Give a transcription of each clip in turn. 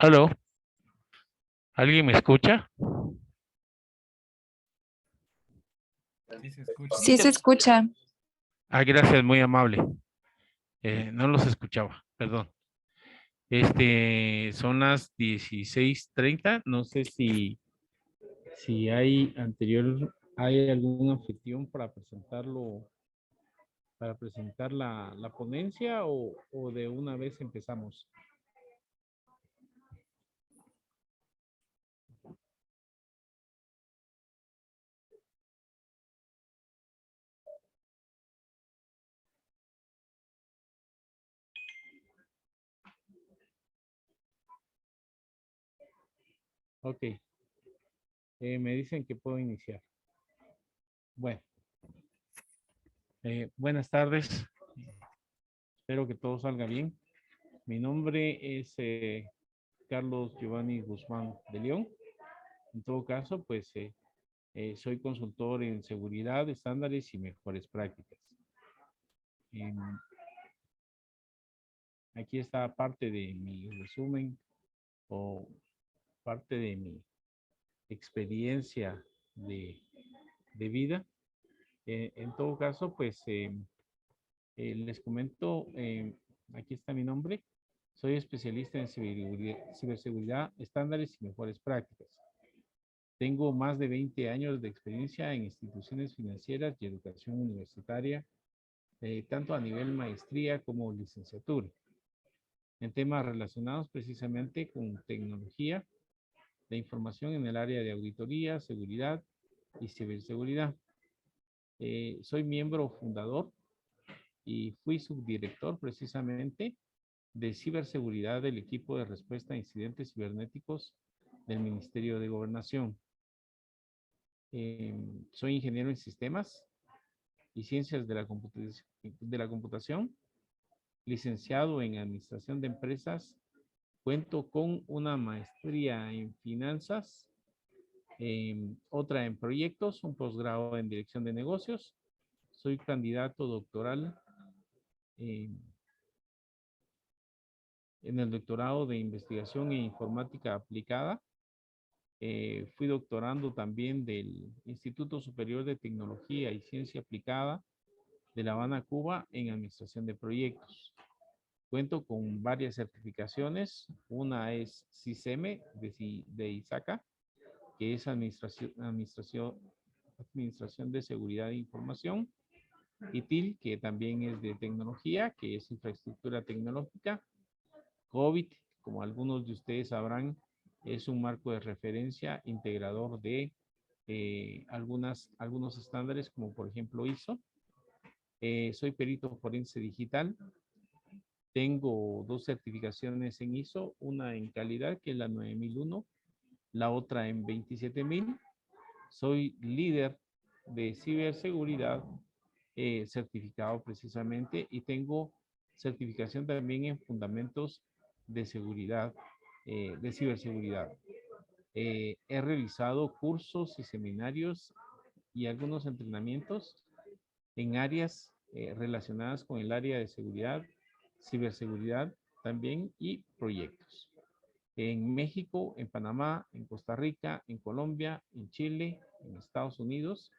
Aló, ¿alguien me escucha? Sí se escucha. Sí se escucha. Ah, gracias, muy amable. No los escuchaba, perdón. Son las 16:30. No sé si hay alguna anfitrión para para presentar la ponencia o de una vez empezamos. Ok, me dicen que puedo iniciar. Bueno, buenas tardes. Espero que todo salga bien. Mi nombre es Carlos Giovanni Guzmán de León. En todo caso, pues soy consultor en seguridad, estándares y mejores prácticas. Em, Aquí está parte de mi resumen o parte de mi experiencia de vida. En todo caso, pues les comento, aquí está mi nombre. Soy especialista en ciberseguridad, estándares y mejores prácticas. Tengo más de 20 años de experiencia en instituciones financieras y educación universitaria, tanto a nivel maestría como licenciatura, en temas relacionados precisamente con tecnología de información en el área de auditoría, seguridad y ciberseguridad. Soy miembro fundador y fui subdirector precisamente de ciberseguridad del equipo de respuesta a incidentes cibernéticos del Ministerio de Gobernación. Soy ingeniero en sistemas y ciencias de la computación, licenciado en administración de empresas. Cuento con una maestría en finanzas, otra en proyectos, un posgrado en dirección de negocios. Soy candidato doctoral eh, en el doctorado de investigación en informática aplicada. Fui doctorando también del Instituto Superior de Tecnología y Ciencia Aplicada de La Habana, Cuba, en administración de proyectos. Cuento con varias certificaciones. Una es CISM de ISACA, que es Administración de Seguridad de Información. ITIL, que también es de tecnología, que es infraestructura tecnológica. COVID, como algunos de ustedes sabrán, es un marco de referencia integrador de algunos estándares, como por ejemplo ISO. Soy perito forense digital. Tengo dos certificaciones en ISO, una en calidad, que es la 9001, la otra en 27000. Soy líder de ciberseguridad certificado precisamente, y tengo certificación también en fundamentos de seguridad, de ciberseguridad. He realizado cursos y seminarios y algunos entrenamientos en áreas relacionadas con el área de seguridad, ciberseguridad también, y proyectos. En México, en Panamá, en Costa Rica, en Colombia, en Chile, en Estados Unidos,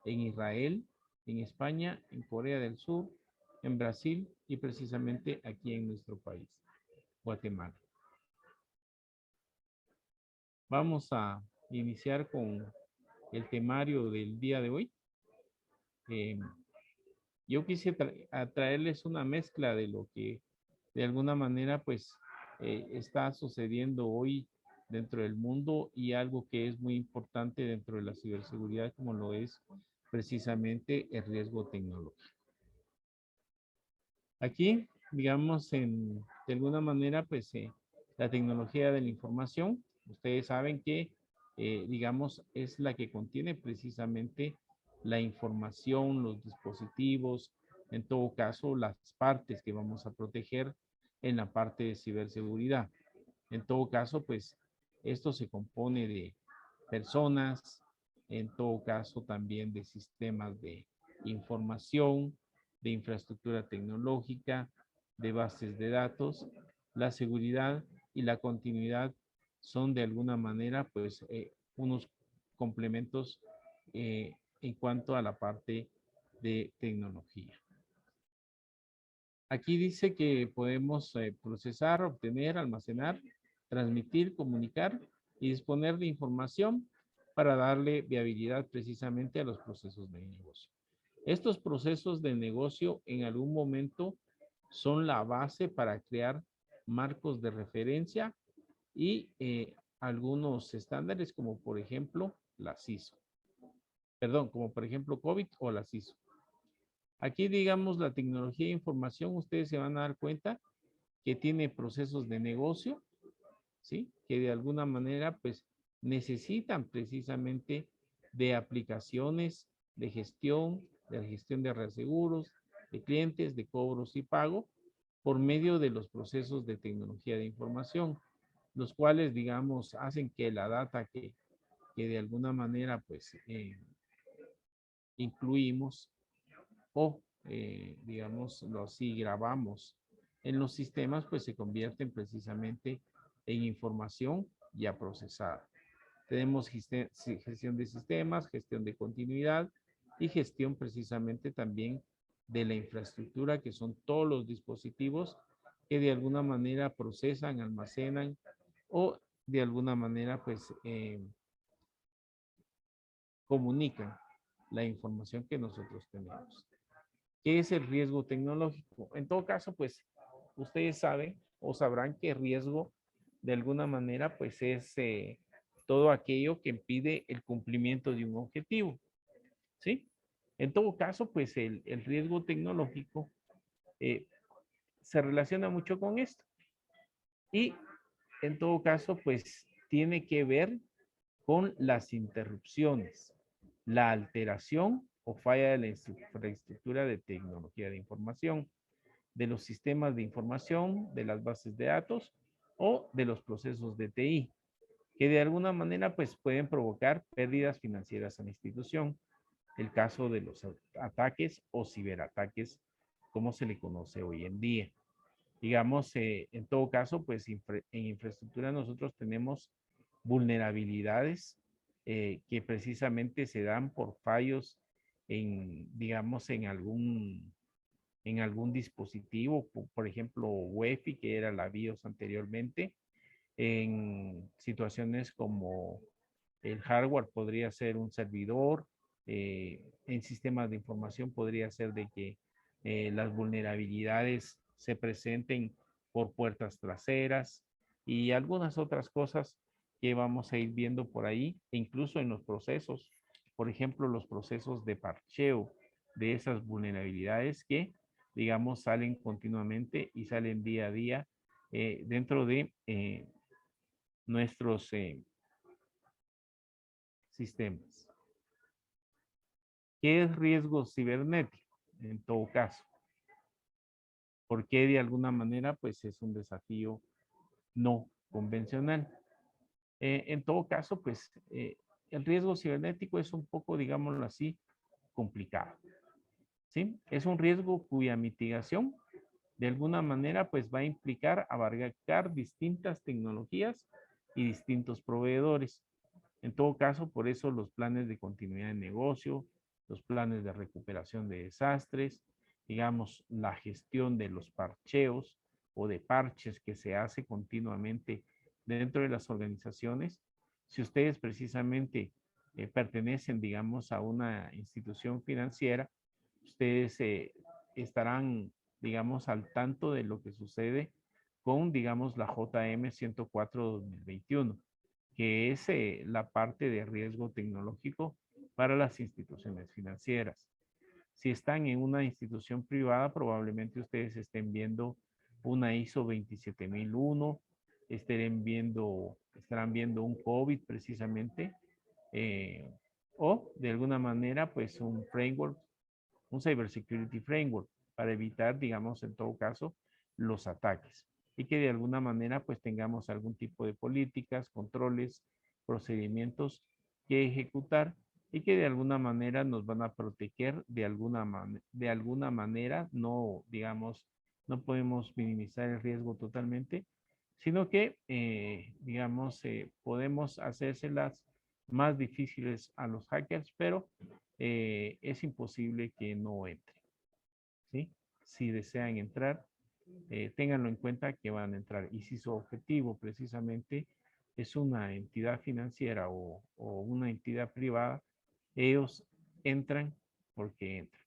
en Israel, en España, en Corea del Sur, en Brasil y precisamente aquí en nuestro país, Guatemala. Vamos a iniciar con el temario del día de hoy. Yo quise traerles una mezcla de lo que de alguna manera pues está sucediendo hoy dentro del mundo, y algo que es muy importante dentro de la ciberseguridad, como lo es precisamente el riesgo tecnológico. Aquí, digamos, de alguna manera, pues la tecnología de la información, ustedes saben que, digamos, es la que contiene precisamente la información, los dispositivos, en todo caso, las partes que vamos a proteger en la parte de ciberseguridad. En todo caso, pues esto se compone de personas, en todo caso también de sistemas de información, de infraestructura tecnológica, de bases de datos. La seguridad y la continuidad son de alguna manera pues unos complementos en cuanto a la parte de tecnología. Aquí dice que podemos procesar, obtener, almacenar, transmitir, comunicar y disponer de información para darle viabilidad precisamente a los procesos de negocio. Estos procesos de negocio en algún momento son la base para crear marcos de referencia y algunos estándares como por ejemplo la CISO. Perdón, como por ejemplo COVID o la CISO. Aquí, digamos, la tecnología de información, ustedes se van a dar cuenta que tiene procesos de negocio, ¿sí? Que de alguna manera, pues, necesitan precisamente de aplicaciones de gestión de reaseguros, de clientes, de cobros y pago, por medio de los procesos de tecnología de información, los cuales, digamos, hacen que la data que de alguna manera, pues, incluimos o, digamos, si grabamos en los sistemas, pues se convierten precisamente en información ya procesada. Tenemos gestión de sistemas, gestión de continuidad y gestión precisamente también de la infraestructura, que son todos los dispositivos que de alguna manera procesan, almacenan o de alguna manera pues comunican la información que nosotros tenemos. ¿Qué es el riesgo tecnológico? En todo caso, pues ustedes saben o sabrán que riesgo de alguna manera pues es todo aquello que impide el cumplimiento de un objetivo, ¿sí? En todo caso, pues el riesgo tecnológico se relaciona mucho con esto y en todo caso pues tiene que ver con las interrupciones, la alteración o falla de la infraestructura de tecnología de información, de los sistemas de información, de las bases de datos o de los procesos de TI, que de alguna manera pues pueden provocar pérdidas financieras a la institución. El caso de los ataques o ciberataques, como se le conoce hoy en día. Digamos, en todo caso, pues en infraestructura nosotros tenemos vulnerabilidades que precisamente se dan por fallos digamos, en algún dispositivo, por ejemplo, UEFI, que era la BIOS anteriormente, en situaciones como el hardware podría ser un servidor, en sistemas de información podría ser de que las vulnerabilidades se presenten por puertas traseras y algunas otras cosas que vamos a ir viendo por ahí, e incluso en los procesos, por ejemplo, los procesos de parcheo de esas vulnerabilidades que, digamos, salen continuamente y salen día a día dentro de nuestros sistemas. ¿Qué es riesgo cibernético? En todo caso, porque de alguna manera pues es un desafío no convencional. En todo caso, pues el riesgo cibernético es un poco, digámoslo así, complicado. ¿Sí? Es un riesgo cuya mitigación de alguna manera pues va a implicar abarcar distintas tecnologías y distintos proveedores. En todo caso, por eso los planes de continuidad de negocio, los planes de recuperación de desastres, digamos, la gestión de los parcheos o de parches que se hace continuamente dentro de las organizaciones. Si ustedes precisamente pertenecen, digamos, a una institución financiera, ustedes estarán, digamos, al tanto de lo que sucede con, digamos, la JM 104-2021, que es la parte de riesgo tecnológico para las instituciones financieras. Si están en una institución privada, probablemente ustedes estén viendo una ISO 27001, estarán viendo un COVID precisamente, o de alguna manera, pues un framework, un cybersecurity framework, para evitar, digamos, en todo caso, los ataques. Y que de alguna manera, pues tengamos algún tipo de políticas, controles, procedimientos que ejecutar y que de alguna manera nos van a proteger de alguna manera, no, digamos, no podemos minimizar el riesgo totalmente, sino que, digamos, podemos hacérselas más difíciles a los hackers, pero es imposible que no entren, ¿sí? Si desean entrar, ténganlo en cuenta que van a entrar. Y si su objetivo precisamente es una entidad financiera o una entidad privada, ellos entran porque entran,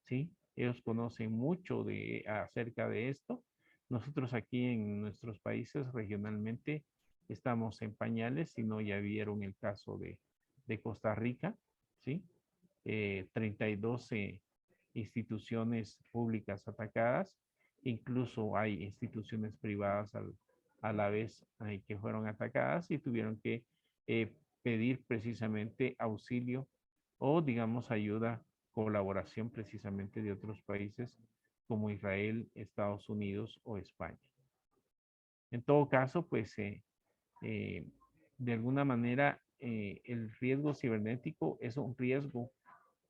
¿sí? Ellos conocen mucho acerca de esto. Nosotros aquí en nuestros países regionalmente estamos en pañales, si no ya vieron el caso de Costa Rica, ¿sí? 32 instituciones públicas atacadas, incluso hay instituciones privadas a la vez que fueron atacadas y tuvieron que eh, pedir precisamente auxilio o digamos ayuda, colaboración precisamente de otros países como Israel, Estados Unidos o España. En todo caso, pues eh, de alguna manera el riesgo cibernético es un riesgo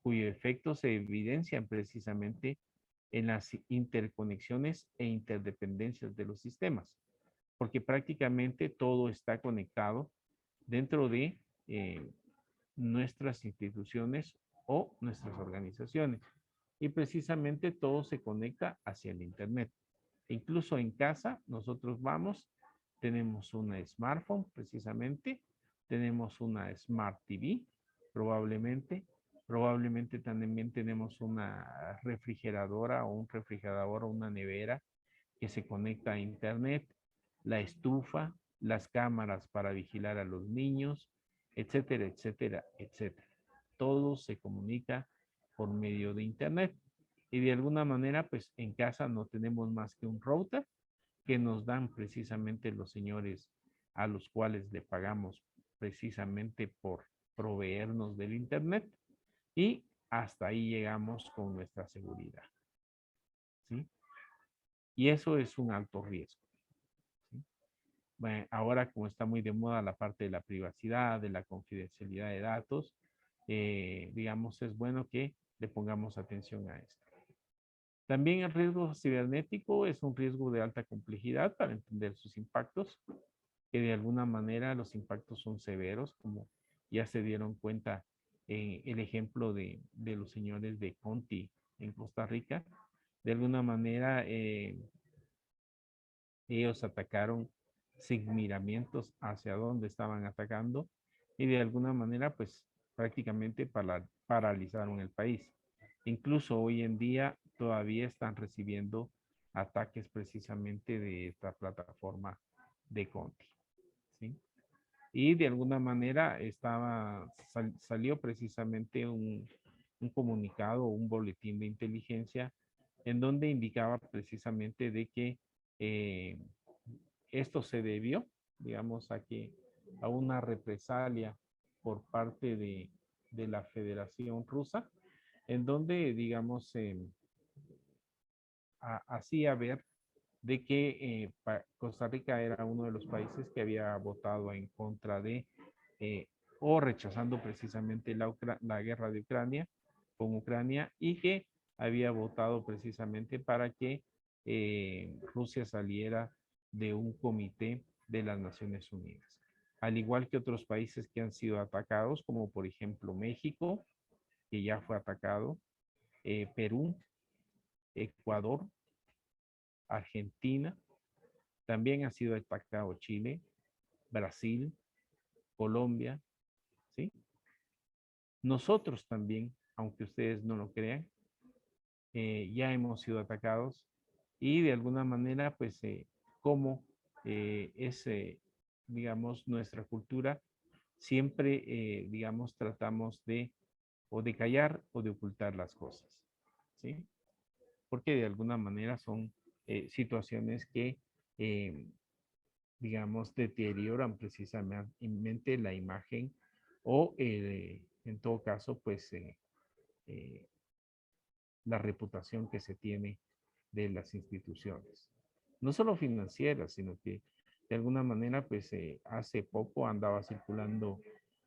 cuyo efecto se evidencian precisamente en las interconexiones e interdependencias de los sistemas, porque prácticamente todo está conectado dentro de nuestras instituciones o nuestras organizaciones. Y precisamente todo se conecta hacia el Internet. Incluso en casa, nosotros vamos, tenemos una smartphone precisamente, tenemos una Smart TV, probablemente, probablemente también tenemos una refrigeradora o un refrigerador o una nevera que se conecta a Internet, la estufa, las cámaras para vigilar a los niños, etcétera, etcétera, etcétera. Todo se comunica por medio de Internet. Y de alguna manera, pues en casa no tenemos más que un router que nos dan precisamente los señores a los cuales le pagamos precisamente por proveernos del Internet y hasta ahí llegamos con nuestra seguridad, ¿sí? Y eso es un alto riesgo, ¿sí? Bueno, ahora como está muy de moda la parte de la privacidad, de la confidencialidad de datos, digamos, es bueno que le pongamos atención a esto. También el riesgo cibernético es un riesgo de alta complejidad para entender sus impactos, que de alguna manera los impactos son severos, como ya se dieron cuenta en el ejemplo de los señores de Conti en Costa Rica. De alguna manera, ellos atacaron sin miramientos hacia dónde estaban atacando y de alguna manera, pues prácticamente paralizaron el país. Incluso hoy en día todavía están recibiendo ataques precisamente de esta plataforma de Conti, ¿sí? Y de alguna manera salió precisamente un comunicado, un boletín de inteligencia en donde indicaba precisamente de que eh, esto se debió, digamos, a una represalia por parte de la Federación Rusa, en donde, digamos, hacía ver de que Costa Rica era uno de los países que había votado en contra de eh, o rechazando precisamente la guerra de Ucrania con Ucrania y que había votado precisamente para que Rusia saliera de un comité de las Naciones Unidas. Al igual que otros países que han sido atacados, como por ejemplo México, que ya fue atacado, Perú, Ecuador, Argentina, también ha sido atacado Chile, Brasil, Colombia, ¿sí? Nosotros también, aunque ustedes no lo crean, ya hemos sido atacados y de alguna manera, pues, como es, digamos, nuestra cultura, siempre, digamos, tratamos de o de callar o de ocultar las cosas, ¿sí? Porque de alguna manera son situaciones que digamos, deterioran precisamente la imagen o, en todo caso, pues, eh, la reputación que se tiene de las instituciones. No solo financieras, sino que de alguna manera, pues, hace poco andaba circulando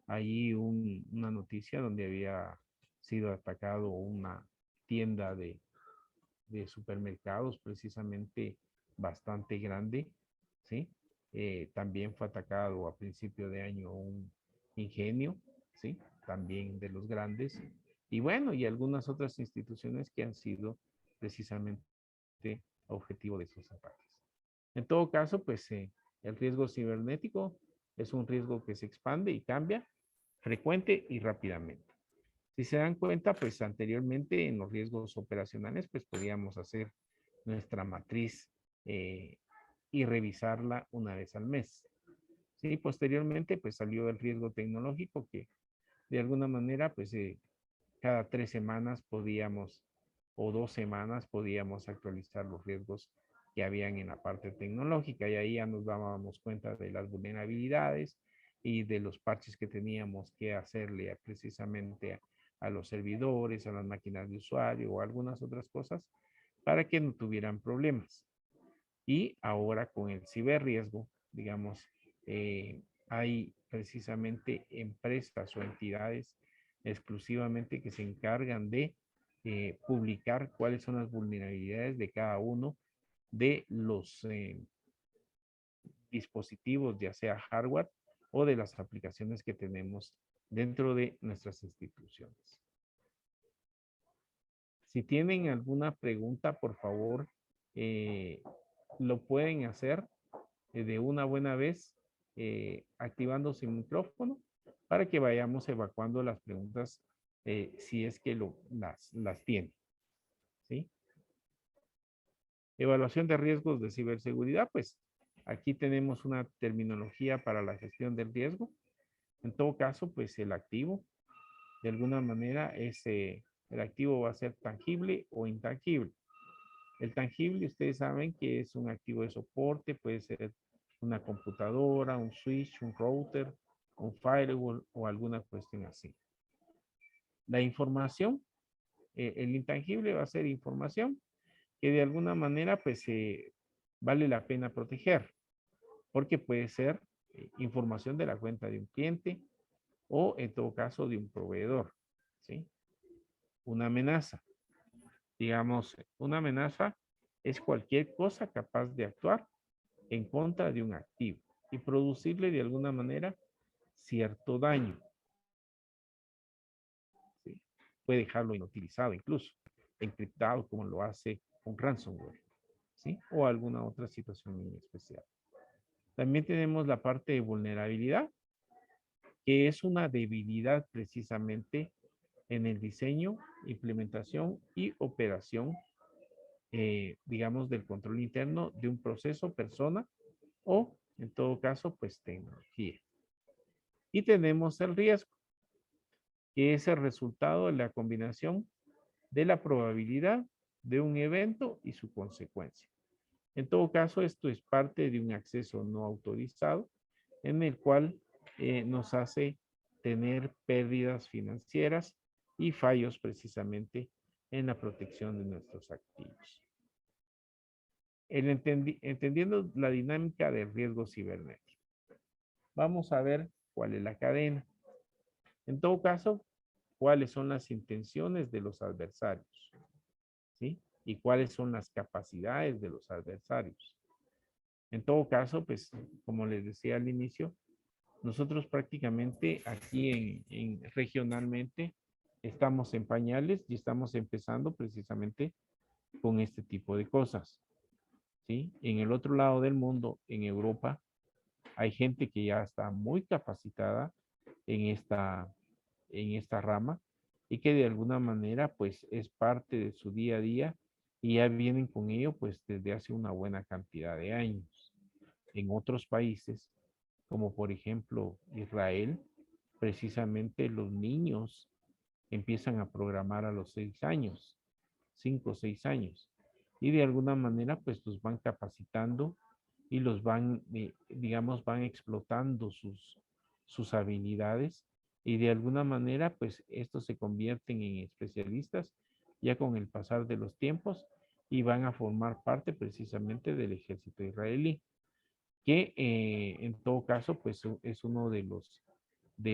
ahí una noticia donde había sido atacado una tienda de supermercados precisamente bastante grande, ¿sí? también fue atacado a principio de año un ingenio, ¿sí? También de los grandes. Y bueno, y algunas otras instituciones que han sido precisamente objetivo de esos ataques. En todo caso, pues el riesgo cibernético es un riesgo que se expande y cambia frecuente y rápidamente. Si se dan cuenta, pues anteriormente en los riesgos operacionales, pues podíamos hacer nuestra matriz y revisarla una vez al mes. Sí, posteriormente, pues salió el riesgo tecnológico que de alguna manera, pues cada 3 semanas podíamos o 2 semanas podíamos actualizar los riesgos que habían en la parte tecnológica y ahí ya nos dábamos cuenta de las vulnerabilidades y de los parches que teníamos que hacerle precisamente a los servidores, a las máquinas de usuario o algunas otras cosas para que no tuvieran problemas. Y ahora con el ciberriesgo, digamos, hay precisamente empresas o entidades exclusivamente que se encargan de publicar cuáles son las vulnerabilidades de cada uno de los dispositivos, ya sea hardware o de las aplicaciones que tenemos dentro de nuestras instituciones. Si tienen alguna pregunta, por favor, lo pueden hacer de una buena vez activando su micrófono para que vayamos evacuando las preguntas si es que las tienen. ¿Sí? Evaluación de riesgos de ciberseguridad, pues aquí tenemos una terminología para la gestión del riesgo. En todo caso, pues el activo, de alguna manera, el activo va a ser tangible o intangible. El tangible, ustedes saben que es un activo de soporte, puede ser una computadora, un switch, un router, un firewall o alguna cuestión así. La información, el intangible va a ser información que de alguna manera pues vale la pena proteger, porque puede ser información de la cuenta de un cliente o en todo caso de un proveedor, ¿sí? Una amenaza. Digamos, una amenaza es cualquier cosa capaz de actuar en contra de un activo y producirle de alguna manera cierto daño. ¿Sí? Puede dejarlo inutilizado incluso, encriptado como lo hace un ransomware, ¿sí? O alguna otra situación en especial. También tenemos la parte de vulnerabilidad, que es una debilidad precisamente en el diseño, implementación y operación, digamos, del control interno de un proceso, persona o, en todo caso, pues tecnología. Y tenemos el riesgo, que es el resultado de la combinación de la probabilidad de un evento y su consecuencia. En todo caso, esto es parte de un acceso no autorizado en el cual nos hace tener pérdidas financieras y fallos precisamente en la protección de nuestros activos. Entendiendo la dinámica del riesgo cibernético. Vamos a ver cuál es la cadena. En todo caso, cuáles son las intenciones de los adversarios, ¿sí? Y cuáles son las capacidades de los adversarios. En todo caso, pues, como les decía al inicio, nosotros prácticamente aquí regionalmente estamos en pañales y estamos empezando precisamente con este tipo de cosas, ¿sí? En el otro lado del mundo, en Europa, hay gente que ya está muy capacitada en esta rama y que de alguna manera pues es parte de su día a día y ya vienen con ello pues desde hace una buena cantidad de años. En otros países, como por ejemplo Israel, precisamente los niños empiezan a programar a los 6 años, 5 o 6 años, y de alguna manera pues los van capacitando y los van, digamos, van explotando sus habilidades y de alguna manera pues estos se convierten en especialistas ya con el pasar de los tiempos y van a formar parte precisamente del ejército israelí, que en todo caso pues es uno de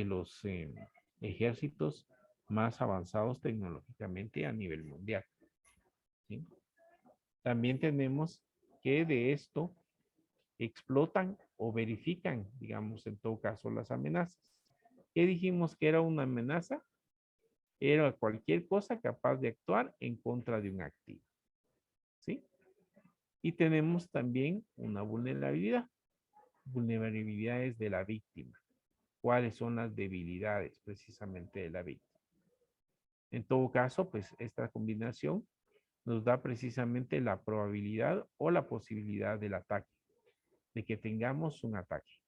los ejércitos más avanzados tecnológicamente a nivel mundial, ¿sí? También tenemos que de esto explotan o verifican, digamos, en todo caso, las amenazas. ¿Qué dijimos que era una amenaza? Era cualquier cosa capaz de actuar en contra de un activo. ¿Sí? Y tenemos también una vulnerabilidad. Vulnerabilidades de la víctima. ¿Cuáles son las debilidades precisamente de la víctima? En todo caso, pues esta combinación nos da precisamente la probabilidad o la posibilidad del ataque, de que tengamos un ataque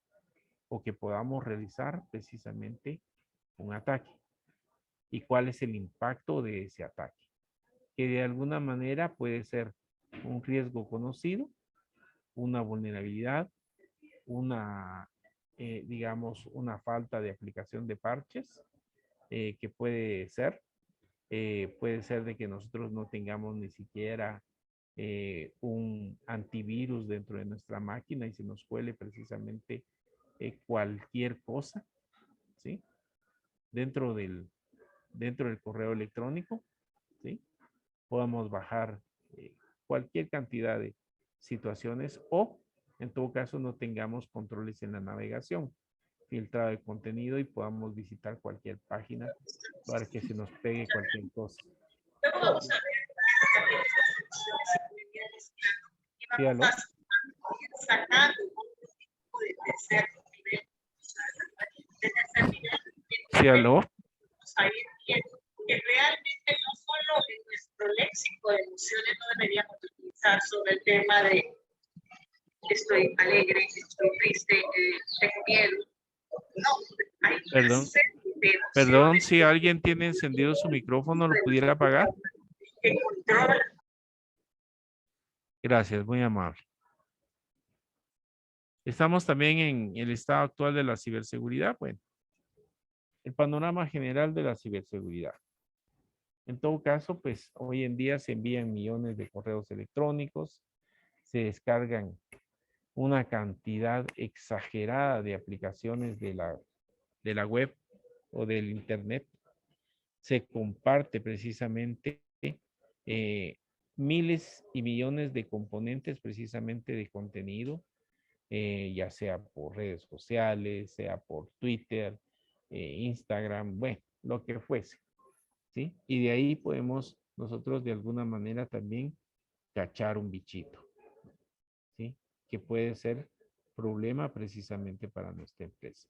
o que podamos realizar precisamente un ataque. ¿Y cuál es el impacto de ese ataque? Que de alguna manera puede ser un riesgo conocido, una vulnerabilidad, una, digamos, una falta de aplicación de parches, que puede ser de que nosotros no tengamos ni siquiera un antivirus dentro de nuestra máquina y se nos cuele precisamente cualquier cosa, ¿sí? Dentro del, dentro del correo electrónico, ¿sí? Podamos bajar cualquier cantidad de situaciones o en todo caso no tengamos controles en la navegación, filtrado de contenido y podamos visitar cualquier página para que se nos pegue cualquier cosa. ¿Sí, aló? ¿Sí, aló? Que realmente no solo en nuestro léxico de emociones no deberíamos utilizar sobre el tema de estoy alegre, estoy triste, tengo miedo. No, hay una Perdón, serie de perdón, si emociones alguien tiene encendido su micrófono, ¿lo pudiera apagar? que controlan. Gracias, muy amable. Estamos también en el estado actual de la ciberseguridad. Bueno, el panorama general de la ciberseguridad. En todo caso, pues hoy en día se envían millones de correos electrónicos, se descargan una cantidad exagerada de aplicaciones de la web o del internet. Se comparte precisamente miles y millones de componentes precisamente de contenido, ya sea por redes sociales, sea por Twitter, Instagram, bueno, lo que fuese, ¿sí? Y de ahí podemos nosotros de alguna manera también cachar un bichito, ¿sí? Que puede ser problema precisamente para nuestra empresa.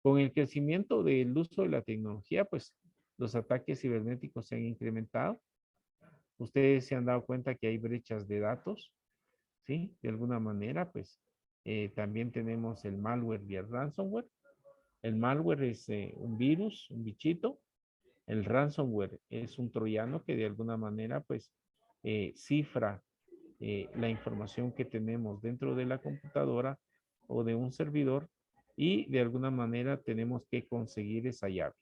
Con el crecimiento del uso de la tecnología, pues los ataques cibernéticos se han incrementado. Ustedes se han dado cuenta que hay brechas de datos, ¿sí? De alguna manera, pues también tenemos el malware y el ransomware. El malware es un virus, un bichito. El ransomware es un troyano que de alguna manera, pues, cifra la información que tenemos dentro de la computadora o de un servidor y de alguna manera tenemos que conseguir esa llave.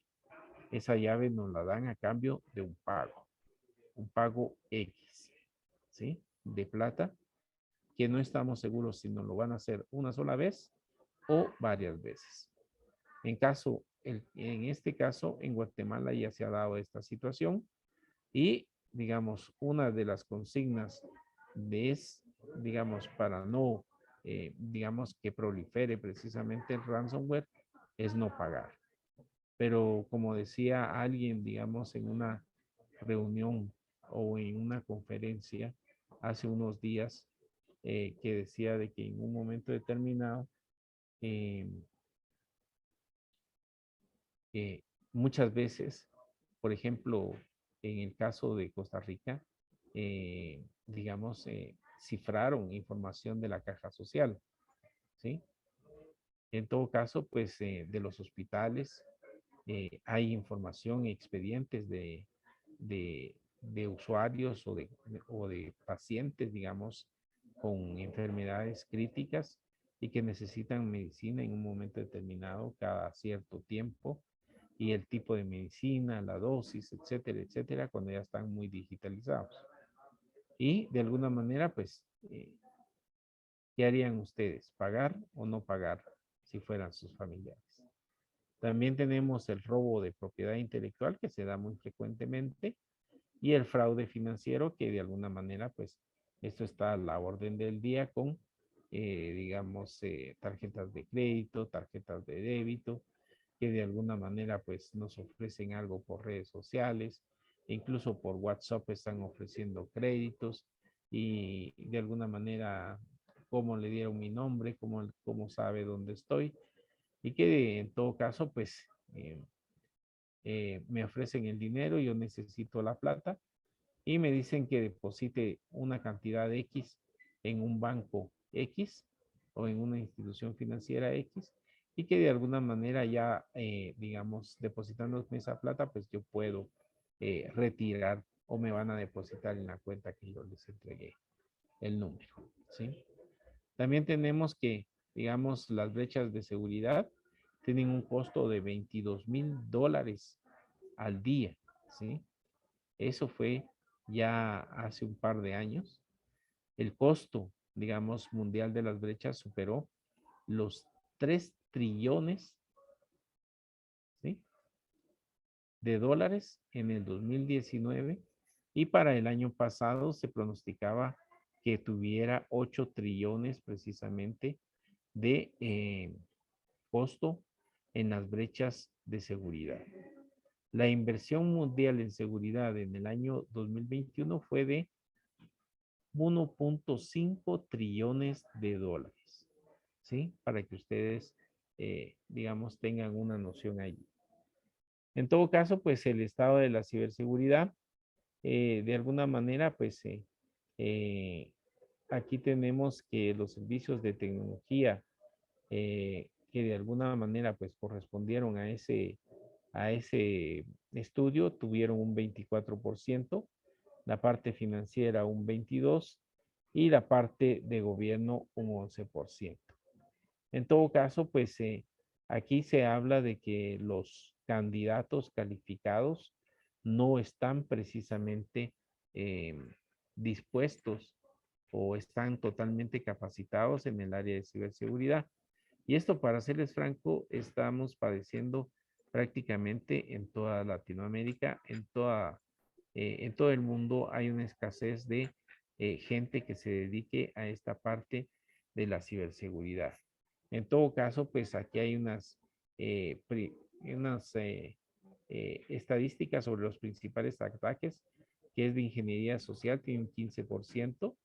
Esa llave nos la dan a cambio de un pago X, ¿sí? De plata, que no estamos seguros si nos lo van a hacer una sola vez o varias veces. En este caso, en Guatemala ya se ha dado esta situación y, digamos, una de las consignas es, digamos, para no, digamos, que prolifere precisamente el ransomware, es no pagar. Pero como decía alguien, digamos, en una reunión o en una conferencia hace unos días, que decía de que en un momento determinado, eh, muchas veces, por ejemplo, en el caso de Costa Rica, digamos, cifraron información de la caja social, ¿sí? En todo caso, pues de los hospitales hay información, expedientes de usuarios o de pacientes, digamos, con enfermedades críticas y que necesitan medicina en un momento determinado cada cierto tiempo y el tipo de medicina, la dosis, etcétera, etcétera, cuando ya están muy digitalizados. Y de alguna manera, pues, ¿qué harían ustedes? ¿Pagar o no pagar si fueran sus familiares? También tenemos el robo de propiedad intelectual que se da muy frecuentemente y el fraude financiero que de alguna manera, pues, esto está a la orden del día con digamos, tarjetas de crédito, tarjetas de débito, que de alguna manera pues nos ofrecen algo por redes sociales, incluso por WhatsApp están ofreciendo créditos y de alguna manera cómo le dieron mi nombre, cómo sabe dónde estoy y que en todo caso pues me ofrecen el dinero, yo necesito la plata y me dicen que deposite una cantidad de X en un banco X o en una institución financiera X y que de alguna manera ya, digamos, depositando esa plata, pues yo puedo retirar o me van a depositar en la cuenta que yo les entregué el número, ¿sí? También tenemos que, digamos, las brechas de seguridad tienen un costo de $22,000 al día, ¿sí? Eso fue ya hace un par de años. El costo, digamos, mundial de las brechas superó los 3 trillones, ¿sí?, de dólares en el 2019 y para el año pasado se pronosticaba que tuviera 8 trillones precisamente de costo en las brechas de seguridad. La inversión mundial en seguridad en el año 2021 fue de 1.5 trillones de dólares, ¿sí? Para que ustedes, digamos, tengan una noción allí. En todo caso, pues el estado de la ciberseguridad, de alguna manera, pues aquí tenemos que los servicios de tecnología que de alguna manera, pues correspondieron a ese estudio, tuvieron un 24%, la parte financiera un 22% y la parte de gobierno un 11%. En todo caso, pues aquí se habla de que los candidatos calificados no están precisamente dispuestos o están totalmente capacitados en el área de ciberseguridad. Y esto, para serles franco, estamos padeciendo prácticamente en toda Latinoamérica, en todo el mundo hay una escasez de gente que se dedique a esta parte de la ciberseguridad. En todo caso, pues aquí hay eh, unas estadísticas sobre los principales ataques, que es de ingeniería social, tiene un 15%,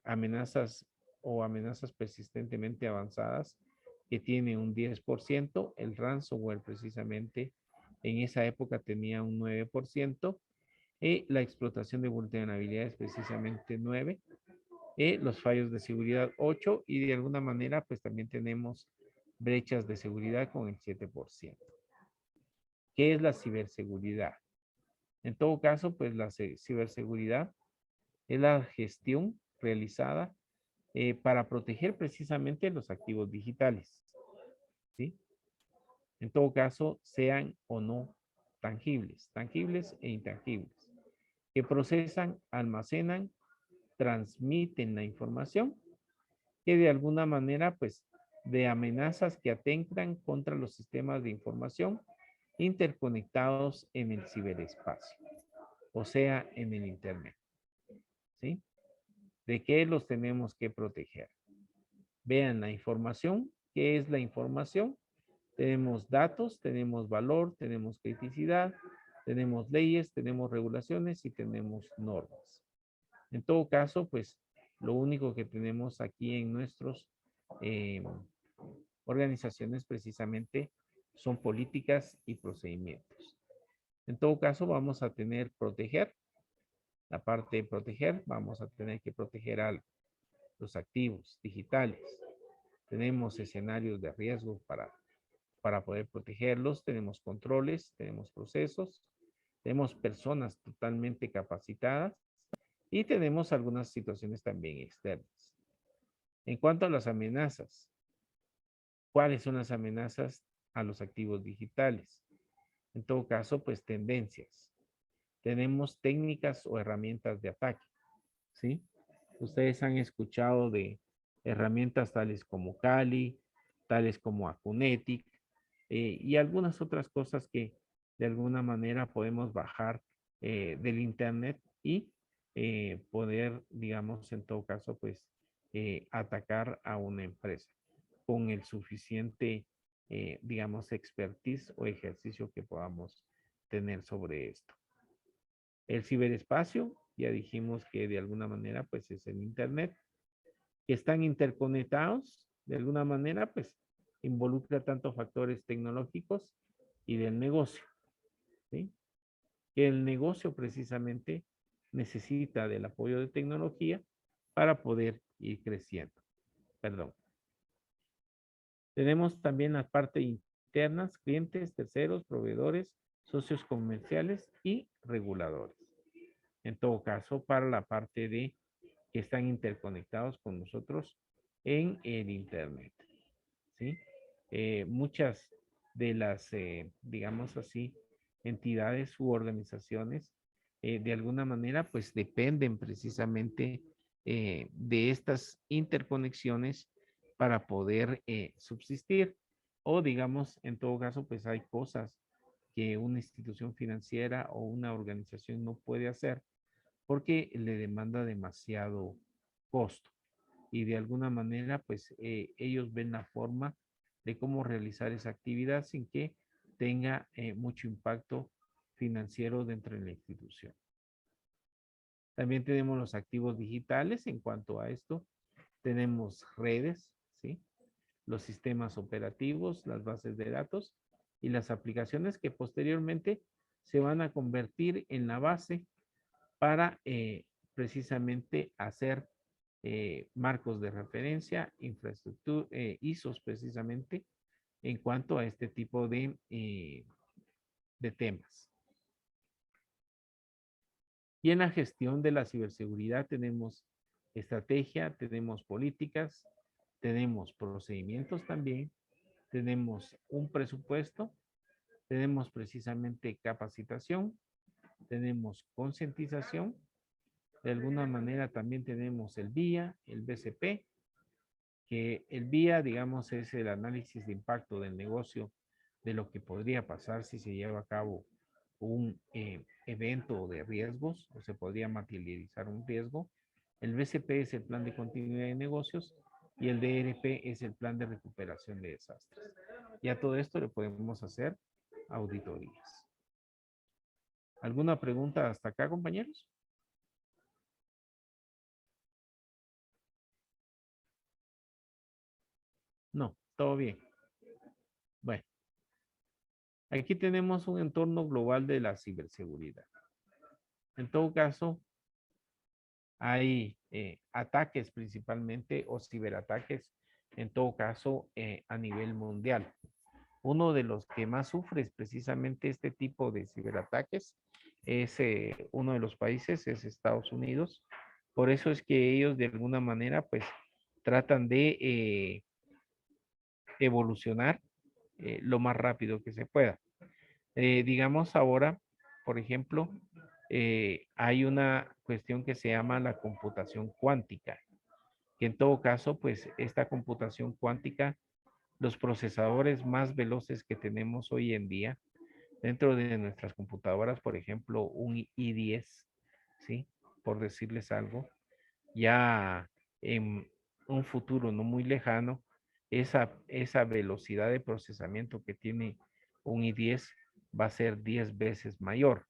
amenazas o amenazas persistentemente avanzadas, que tiene un 10%, el ransomware precisamente en esa época tenía un 9%, la explotación de vulnerabilidades precisamente 9%, los fallos de seguridad 8% y de alguna manera pues también tenemos brechas de seguridad con el 7%. ¿Qué es la ciberseguridad? En todo caso, pues la ciberseguridad es la gestión realizada para proteger precisamente los activos digitales, ¿sí? En todo caso, sean o no tangibles e intangibles, que procesan, almacenan, transmiten la información, que de alguna manera, pues, de amenazas que atentan contra los sistemas de información interconectados en el ciberespacio, o sea, en el Internet, ¿sí? ¿De qué los tenemos que proteger? Vean la información. ¿Qué es la información? Tenemos datos, tenemos valor, tenemos criticidad, tenemos leyes, tenemos regulaciones y tenemos normas. En todo caso, pues lo único que tenemos aquí en nuestras organizaciones precisamente son políticas y procedimientos. En todo caso, vamos a tener proteger. La parte de proteger, vamos a tener que proteger a los activos digitales. Tenemos escenarios de riesgo para poder protegerlos, tenemos controles, tenemos procesos, tenemos personas totalmente capacitadas y tenemos algunas situaciones también externas. En cuanto a las amenazas, ¿cuáles son las amenazas a los activos digitales? En todo caso, pues tendencias. Tenemos técnicas o herramientas de ataque, ¿sí? Ustedes han escuchado de herramientas tales como Kali, tales como Akunetic, y algunas otras cosas que de alguna manera podemos bajar del internet y poder, digamos, en todo caso, pues atacar a una empresa con el suficiente, digamos, expertise o ejercicio que podamos tener sobre esto. El ciberespacio, ya dijimos que de alguna manera, pues es el Internet, que están interconectados, de alguna manera, pues involucra tanto factores tecnológicos y del negocio, ¿sí? Que el negocio precisamente necesita del apoyo de tecnología para poder ir creciendo. Perdón. Tenemos también las partes internas, clientes, terceros, proveedores, socios comerciales y reguladores. En todo caso, para la parte de que están interconectados con nosotros en el Internet. ¿Sí? Muchas de las, digamos así, entidades u organizaciones, de alguna manera, pues dependen precisamente de estas interconexiones para poder subsistir. O digamos, en todo caso, pues hay cosas que una institución financiera o una organización no puede hacer porque le demanda demasiado costo y de alguna manera pues ellos ven la forma de cómo realizar esa actividad sin que tenga mucho impacto financiero dentro de la institución. También tenemos los activos digitales. En cuanto a esto, tenemos redes, ¿sí? Los sistemas operativos, las bases de datos y las aplicaciones que posteriormente se van a convertir en la base para precisamente hacer marcos de referencia, infraestructura, ISOs precisamente en cuanto a este tipo de temas. Y en la gestión de la ciberseguridad tenemos estrategia, tenemos políticas, tenemos procedimientos también, tenemos un presupuesto, tenemos precisamente capacitación, tenemos concientización. De alguna manera también tenemos el BIA, el BCP, que el BIA, digamos, es el análisis de impacto del negocio de lo que podría pasar si se lleva a cabo un evento de riesgos o se podría materializar un riesgo. El BCP es el plan de continuidad de negocios y el DRP es el plan de recuperación de desastres. Y a todo esto le podemos hacer auditorías. ¿Alguna pregunta hasta acá, compañeros? No, todo bien. Bueno, aquí tenemos un entorno global de la ciberseguridad. En todo caso, hay ataques principalmente o ciberataques, en todo caso, a nivel mundial. Uno de los que más sufre precisamente este tipo de ciberataques es uno de los países, es Estados Unidos. Por eso es que ellos de alguna manera pues tratan de evolucionar lo más rápido que se pueda. Digamos ahora, por ejemplo, hay una cuestión que se llama la computación cuántica, que en todo caso, pues esta computación cuántica, los procesadores más veloces que tenemos hoy en día dentro de nuestras computadoras, por ejemplo, un i10, ¿sí? Por decirles algo, ya en un futuro no muy lejano, esa velocidad de procesamiento que tiene un i10 va a ser 10 veces mayor.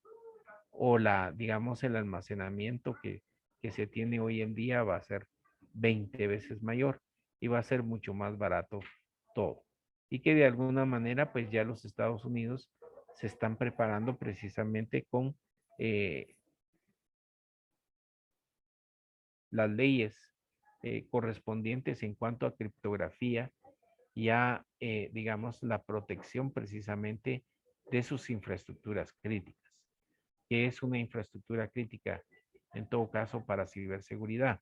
O digamos, el almacenamiento que se tiene hoy en día va a ser 20 veces mayor y va a ser mucho más barato todo. Y que de alguna manera, pues ya los Estados Unidos se están preparando precisamente con las leyes correspondientes en cuanto a criptografía y a, digamos, la protección precisamente de sus infraestructuras críticas. ¿Qué es una infraestructura crítica? En todo caso, para ciberseguridad.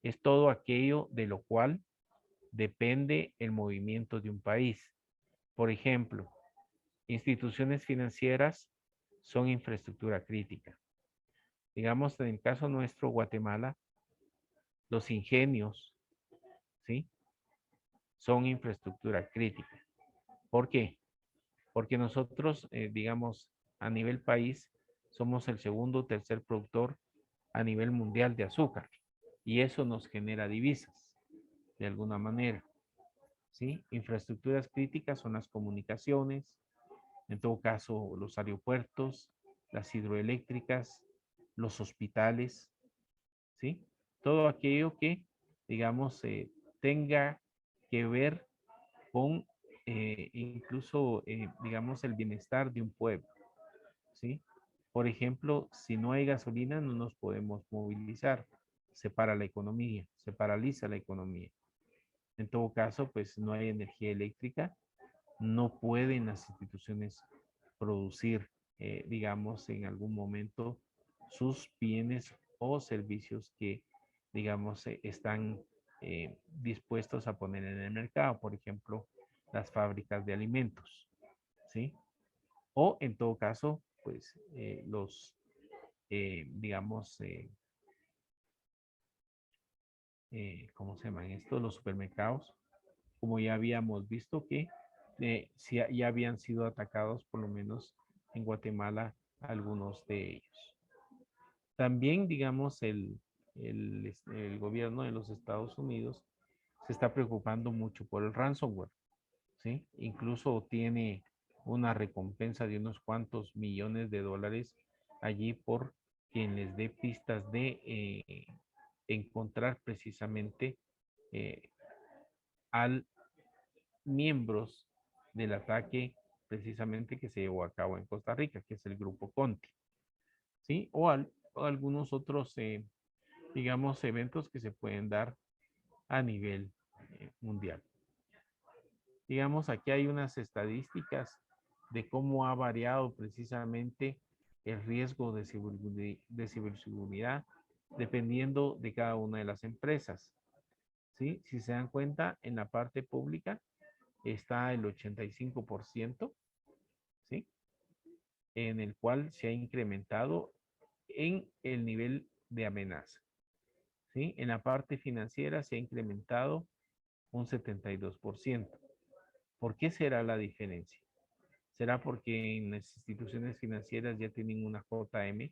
Es todo aquello de lo cual depende el movimiento de un país. Por ejemplo, instituciones financieras son infraestructura crítica. Digamos, en el caso nuestro, Guatemala, los ingenios, ¿sí? Son infraestructura crítica. ¿Por qué? Porque nosotros, digamos, a nivel país, somos el segundo o tercer productor a nivel mundial de azúcar. y eso nos genera divisas, de alguna manera, ¿sí? Infraestructuras críticas son las comunicaciones, en todo caso los aeropuertos, las hidroeléctricas, los hospitales, ¿sí? Todo aquello que, digamos, tenga que ver con incluso, digamos, el bienestar de un pueblo, ¿sí? Por ejemplo, si no hay gasolina, no nos podemos movilizar. Se para la economía, se paraliza la economía. En todo caso, pues no hay energía eléctrica, no pueden las instituciones producir, digamos, en algún momento sus bienes o servicios que, digamos, están dispuestos a poner en el mercado. Por ejemplo, las fábricas de alimentos, ¿sí? O en todo caso, pues los, digamos, ¿cómo se llaman estos? Los supermercados, como ya habíamos visto que sí, ya habían sido atacados, por lo menos en Guatemala, algunos de ellos. También, digamos, el gobierno de los Estados Unidos se está preocupando mucho por el ransomware, ¿sí? Incluso tiene una recompensa de unos cuantos millones de dólares allí por quien les dé pistas de encontrar precisamente eh, al miembros del ataque precisamente que se llevó a cabo en Costa Rica, que es el grupo Conti, ¿sí? O algunos otros, digamos, eventos que se pueden dar a nivel mundial. Digamos, aquí hay unas estadísticas de cómo ha variado precisamente el riesgo de ciberseguridad dependiendo de cada una de las empresas, ¿sí? Si se dan cuenta, en la parte pública está el 85%, ¿sí? En el cual se ha incrementado en el nivel de amenaza, ¿sí? En la parte financiera se ha incrementado un 72%. ¿Por qué será la diferencia? ¿Será porque en las instituciones financieras ya tienen una JM,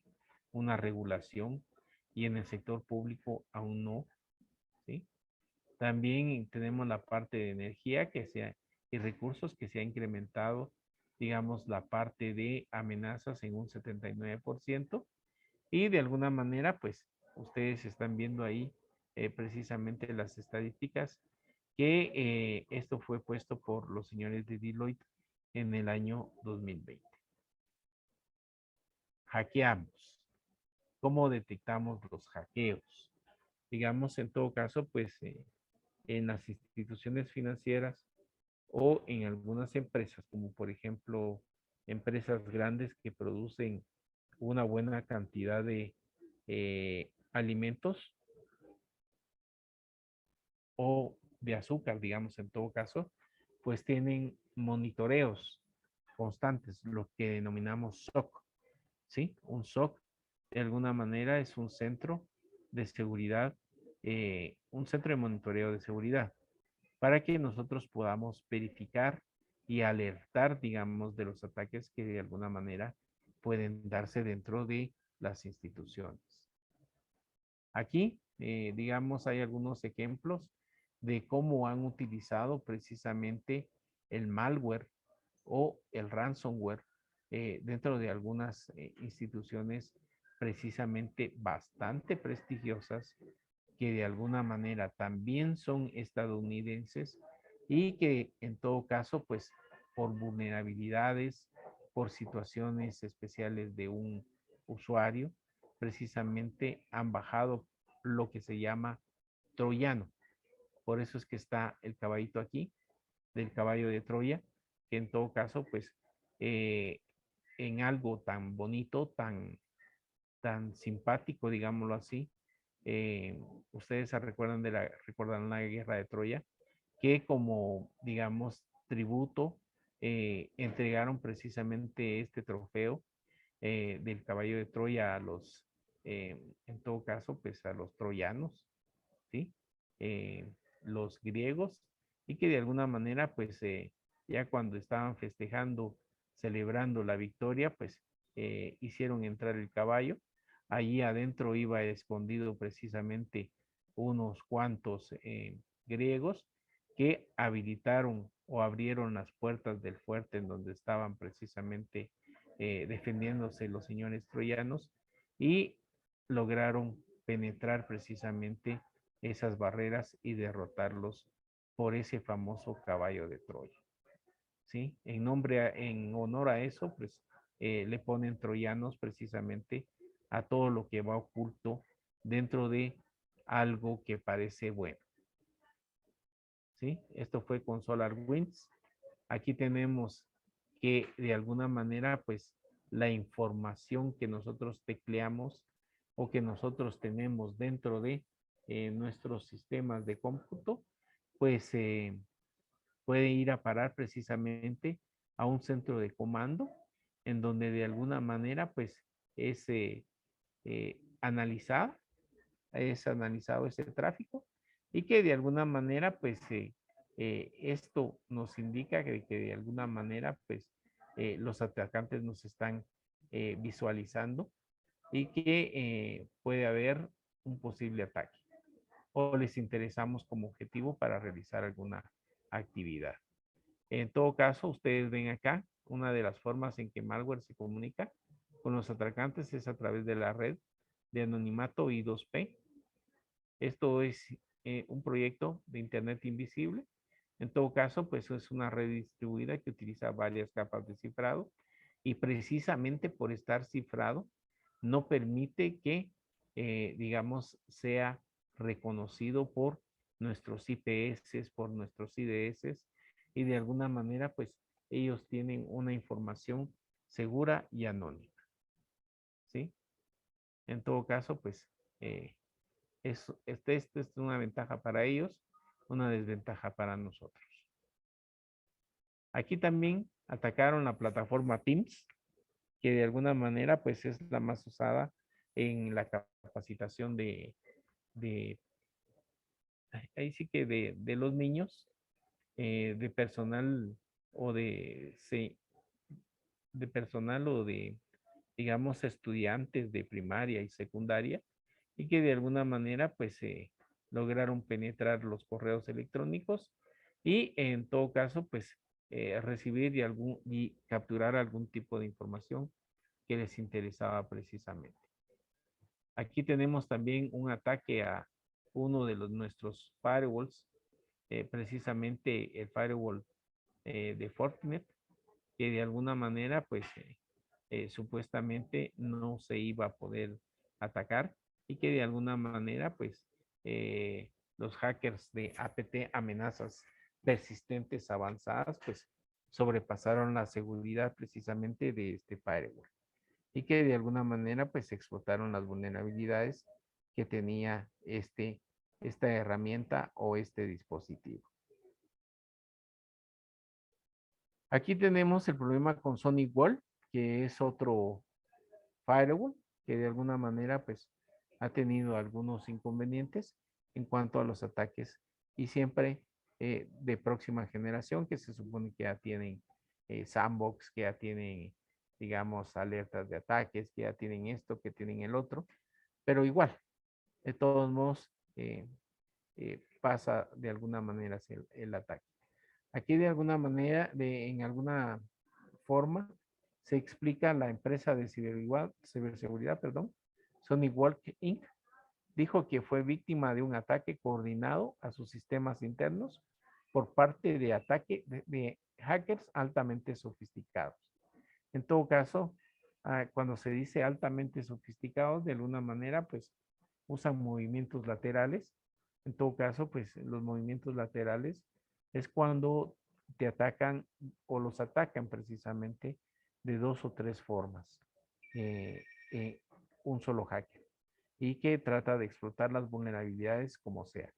una regulación, y en el sector público aún no? ¿Sí? También tenemos la parte de energía y recursos que se ha incrementado, digamos, la parte de amenazas en un 79%. Y de alguna manera, pues, ustedes están viendo ahí precisamente las estadísticas que esto fue puesto por los señores de Deloitte en el año 2020. Hackeamos. ¿Cómo detectamos los hackeos? Digamos, en todo caso, pues, en las instituciones financieras o en algunas empresas, como por ejemplo empresas grandes que producen una buena cantidad de alimentos o de azúcar, digamos, en todo caso, pues tienen monitoreos constantes, lo que denominamos SOC, ¿sí? Un SOC, de alguna manera, es un centro de seguridad, un centro de monitoreo de seguridad, para que nosotros podamos verificar y alertar, digamos, de los ataques que de alguna manera pueden darse dentro de las instituciones. Aquí, digamos, hay algunos ejemplos de cómo han utilizado precisamente el malware o el ransomware dentro de algunas instituciones precisamente bastante prestigiosas que de alguna manera también son estadounidenses y que en todo caso, pues por vulnerabilidades, por situaciones especiales de un usuario, precisamente han bajado lo que se llama troyano. Por eso es que está el caballito aquí, del caballo de Troya, que en todo caso, pues, en algo tan bonito, tan simpático, digámoslo así, ustedes se recuerdan la guerra de Troya, que como, digamos, tributo, entregaron precisamente este trofeo del caballo de Troya a los, en todo caso, pues a los troyanos, ¿sí? Los griegos, y que de alguna manera, pues ya cuando estaban festejando, celebrando la victoria, pues hicieron entrar el caballo. Allí adentro iba escondido precisamente unos cuantos griegos que habilitaron o abrieron las puertas del fuerte en donde estaban precisamente defendiéndose los señores troyanos y lograron penetrar precisamente esas barreras y derrotarlos por ese famoso caballo de Troya. ¿Sí? En honor a eso, pues le ponen troyanos precisamente a todo lo que va oculto dentro de algo que parece bueno. ¿Sí? Esto fue con SolarWinds. Aquí tenemos que de alguna manera, pues la información que nosotros tecleamos o que nosotros tenemos dentro de nuestros sistemas de cómputo, pues puede ir a parar precisamente a un centro de comando en donde de alguna manera pues es analizado ese tráfico y que de alguna manera pues esto nos indica que de alguna manera pues los atacantes nos están visualizando y que puede haber un posible ataque o les interesamos como objetivo para realizar alguna actividad. En todo caso, ustedes ven acá, una de las formas en que malware se comunica con los atacantes es a través de la red de anonimato I2P. Esto es un proyecto de Internet invisible. En todo caso, pues es una red distribuida que utiliza varias capas de cifrado y precisamente por estar cifrado no permite que, digamos, sea reconocido por nuestros IPS, por nuestros IDS y de alguna manera, pues ellos tienen una información segura y anónima. ¿Sí? En todo caso, pues esta es una ventaja para ellos, una desventaja para nosotros. Aquí también atacaron la plataforma Teams, que de alguna manera pues es la más usada en la capacitación de ahí sí que de los niños, de personal o de personal o de, digamos, estudiantes de primaria y secundaria y que de alguna manera pues lograron penetrar los correos electrónicos y en todo caso pues recibir y capturar algún tipo de información que les interesaba precisamente. Aquí tenemos también un ataque a uno de nuestros firewalls, precisamente el firewall de Fortinet, que de alguna manera pues supuestamente no se iba a poder atacar y que de alguna manera pues los hackers de APT, amenazas persistentes avanzadas, pues sobrepasaron la seguridad precisamente de este firewall y que de alguna manera pues explotaron las vulnerabilidades que tenía esta herramienta o este dispositivo. Aquí tenemos el problema con SonicWall, que es otro firewall que de alguna manera pues ha tenido algunos inconvenientes en cuanto a los ataques y siempre de próxima generación que se supone que ya tienen sandbox, que ya tienen digamos alertas de ataques, que ya tienen esto, que tienen el otro, pero igual, de todos modos pasa de alguna manera el ataque. Aquí de alguna manera, en alguna forma, se explica la empresa de ciberseguridad, SonicWall Inc. Dijo que fue víctima de un ataque coordinado a sus sistemas internos por parte de hackers altamente sofisticados. En todo caso, cuando se dice altamente sofisticados, de alguna manera, pues usan movimientos laterales. En todo caso, pues los movimientos laterales es cuando te atacan o los atacan precisamente de 2 o 3 formas un solo hacker y que trata de explotar las vulnerabilidades como sea.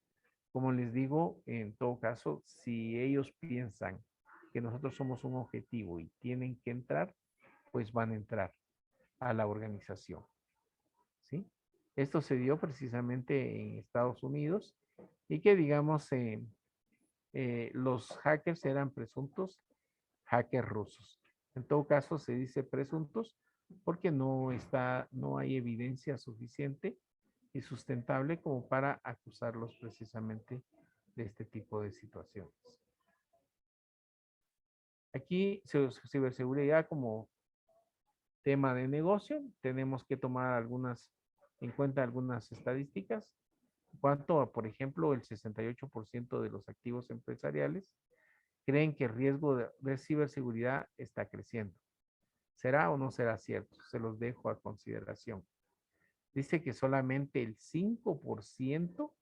Como les digo, en todo caso, si ellos piensan que nosotros somos un objetivo y tienen que entrar, pues van a entrar a la organización. ¿Sí? Esto se dio precisamente en Estados Unidos y que digamos los hackers eran presuntos hackers rusos. En todo caso se dice presuntos porque no hay evidencia suficiente y sustentable como para acusarlos precisamente de este tipo de situaciones. Aquí, ciberseguridad como tema de negocio, tenemos que tomar en cuenta algunas estadísticas. En cuanto a, por ejemplo, el 68% de los activos empresariales creen que el riesgo de ciberseguridad está creciendo. ¿Será o no será cierto? Se los dejo a consideración. Dice que solamente el 5%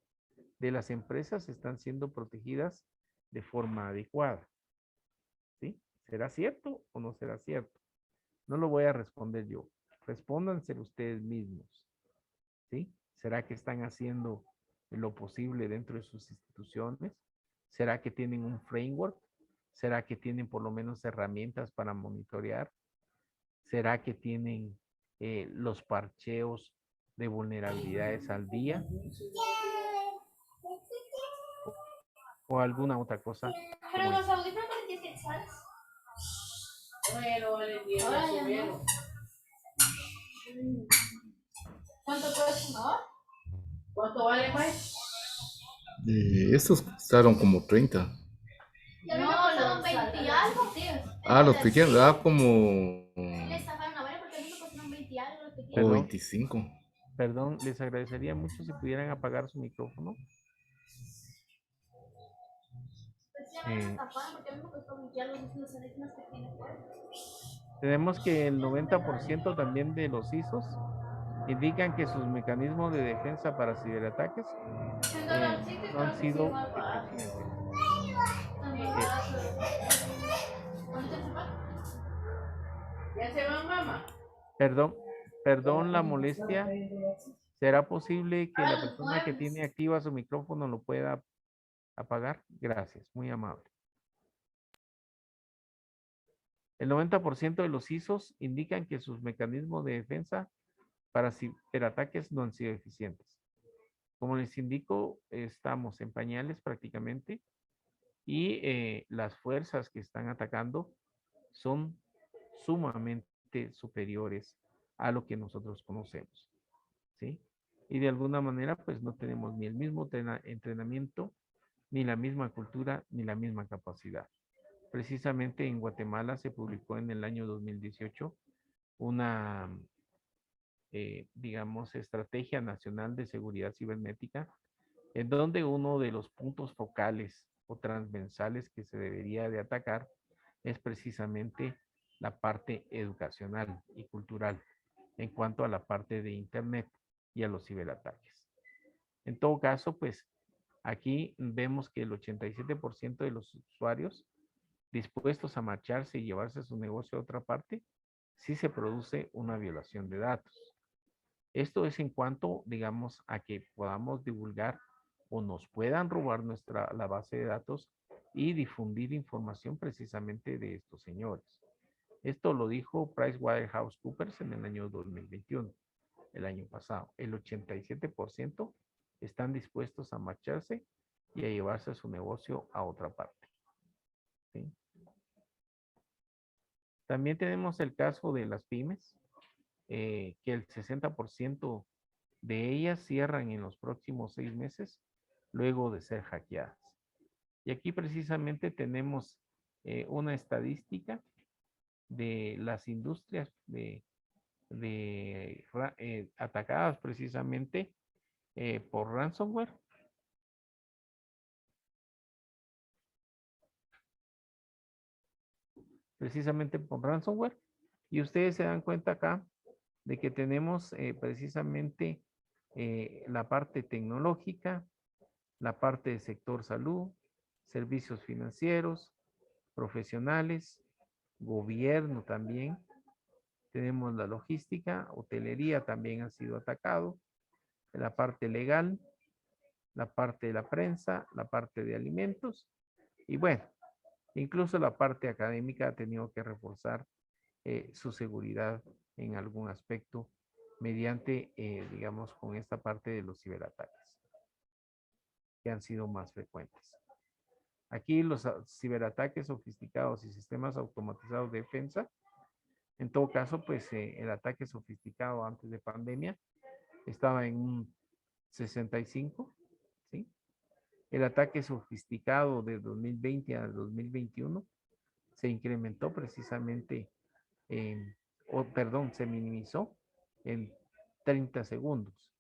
de las empresas están siendo protegidas de forma adecuada. ¿Sí? ¿Será cierto o no será cierto? No lo voy a responder yo. Respóndanselo ustedes mismos. ¿Sí? ¿Será que están haciendo lo posible dentro de sus instituciones? ¿Será que tienen un framework? ¿Será que tienen por lo menos herramientas para monitorear? ¿Será que tienen los parcheos de vulnerabilidades al día? ¿O alguna otra cosa? Pero los audífonos valen 10 quetzales. Bueno, vale 10. Ahora ya no. ¿Cuánto cuesta, no? ¿Cuánto vale, pues? Estos costaron como 30. No, los 20 y algo. Ah, los pequeños, como Le estafaron a varios porque a mí me costaron 20 y algo los o pequeños. 25. Perdón, les agradecería mucho si pudieran apagar su micrófono. Pues ya me estafaron porque a mí me costó 20 y algo los audífonos que tiene pues. Tenemos que el 90% también de los ISOs indican que sus mecanismos de defensa para ciberataques no han sido eficientes. ¿Ya se va, mamá? Perdón la molestia. ¿Será posible que la persona que tiene activa su micrófono lo pueda apagar? Gracias, muy amable. El 90% de los ISOs indican que sus mecanismos de defensa para ciberataques no han sido eficientes. Como les indico, estamos en pañales prácticamente y las fuerzas que están atacando son sumamente superiores a lo que nosotros conocemos, ¿sí? Y de alguna manera, pues no tenemos ni el mismo entrenamiento, ni la misma cultura, ni la misma capacidad. Precisamente en Guatemala se publicó en el año 2018 una, digamos, estrategia nacional de seguridad cibernética, en donde uno de los puntos focales o transversales que se debería de atacar es precisamente la parte educacional y cultural en cuanto a la parte de Internet y a los ciberataques. En todo caso, pues aquí vemos que el 87% de los usuarios dispuestos a marcharse y llevarse su negocio a otra parte, sí se produce una violación de datos. Esto es en cuanto, digamos, a que podamos divulgar o nos puedan robar la base de datos y difundir información precisamente de estos señores. Esto lo dijo PricewaterhouseCoopers en el año 2021, el año pasado. El 87% están dispuestos a marcharse y a llevarse su negocio a otra parte. ¿Sí? También tenemos el caso de las pymes, que el 60% de ellas cierran en los próximos 6 meses luego de ser hackeadas. Y aquí precisamente tenemos una estadística de las industrias atacadas precisamente por ransomware. Precisamente por ransomware. Y ustedes se dan cuenta acá de que tenemos precisamente la parte tecnológica, la parte del sector salud, servicios financieros, profesionales, gobierno también. Tenemos la logística, hotelería también ha sido atacado, la parte legal, la parte de la prensa, la parte de alimentos y bueno, incluso la parte académica ha tenido que reforzar su seguridad en algún aspecto mediante, digamos, con esta parte de los ciberataques que han sido más frecuentes. Aquí los ciberataques sofisticados y sistemas automatizados de defensa, en todo caso, pues el ataque sofisticado antes de pandemia estaba en un 65, ¿sí? El ataque sofisticado de 2020 a 2021 se incrementó precisamente se minimizó en 30 segundos.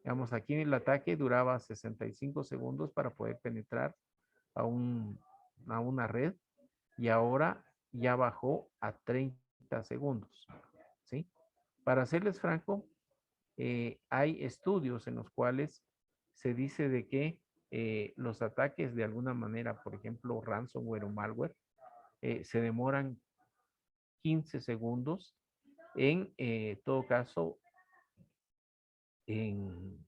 Digamos, aquí el ataque duraba 65 segundos para poder penetrar a una red y ahora ya bajó a 30 segundos, ¿sí? Para serles franco, hay estudios en los cuales se dice de que los ataques de alguna manera, por ejemplo, ransomware o malware, se demoran 15 segundos en todo caso en,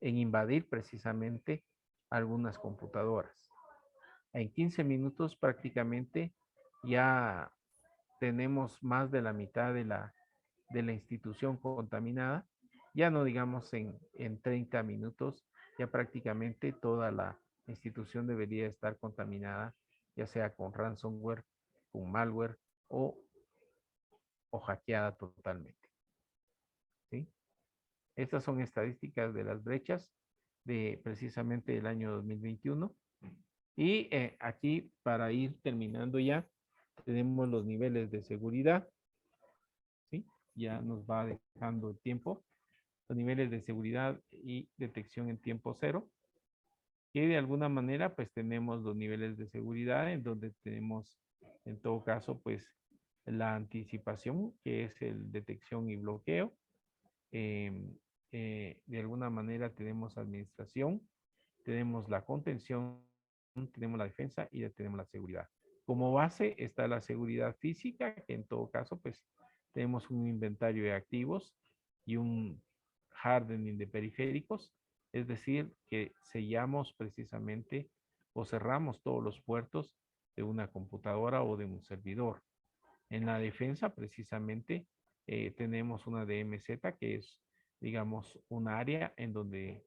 en invadir precisamente algunas computadoras. En 15 minutos prácticamente ya tenemos más de la mitad de la institución contaminada. Ya no digamos en 30 minutos, ya prácticamente toda la institución debería estar contaminada, ya sea con ransomware, con malware o hackeada totalmente. ¿Sí? Estas son estadísticas de las brechas de precisamente el año 2021. Y aquí, para ir terminando ya, tenemos los niveles de seguridad. ¿Sí? Ya nos va dejando el tiempo. Los niveles de seguridad y detección en tiempo cero. Y de alguna manera, pues tenemos los niveles de seguridad en donde tenemos, en todo caso, pues la anticipación, que es el detección y bloqueo. De alguna manera tenemos administración, tenemos la contención, tenemos la defensa y ya tenemos la seguridad. Como base está la seguridad física, que en todo caso, pues tenemos un inventario de activos y un hardening de periféricos, es decir, que sellamos precisamente o cerramos todos los puertos de una computadora o de un servidor. En la defensa, precisamente, tenemos una DMZ que es, digamos, un área en donde,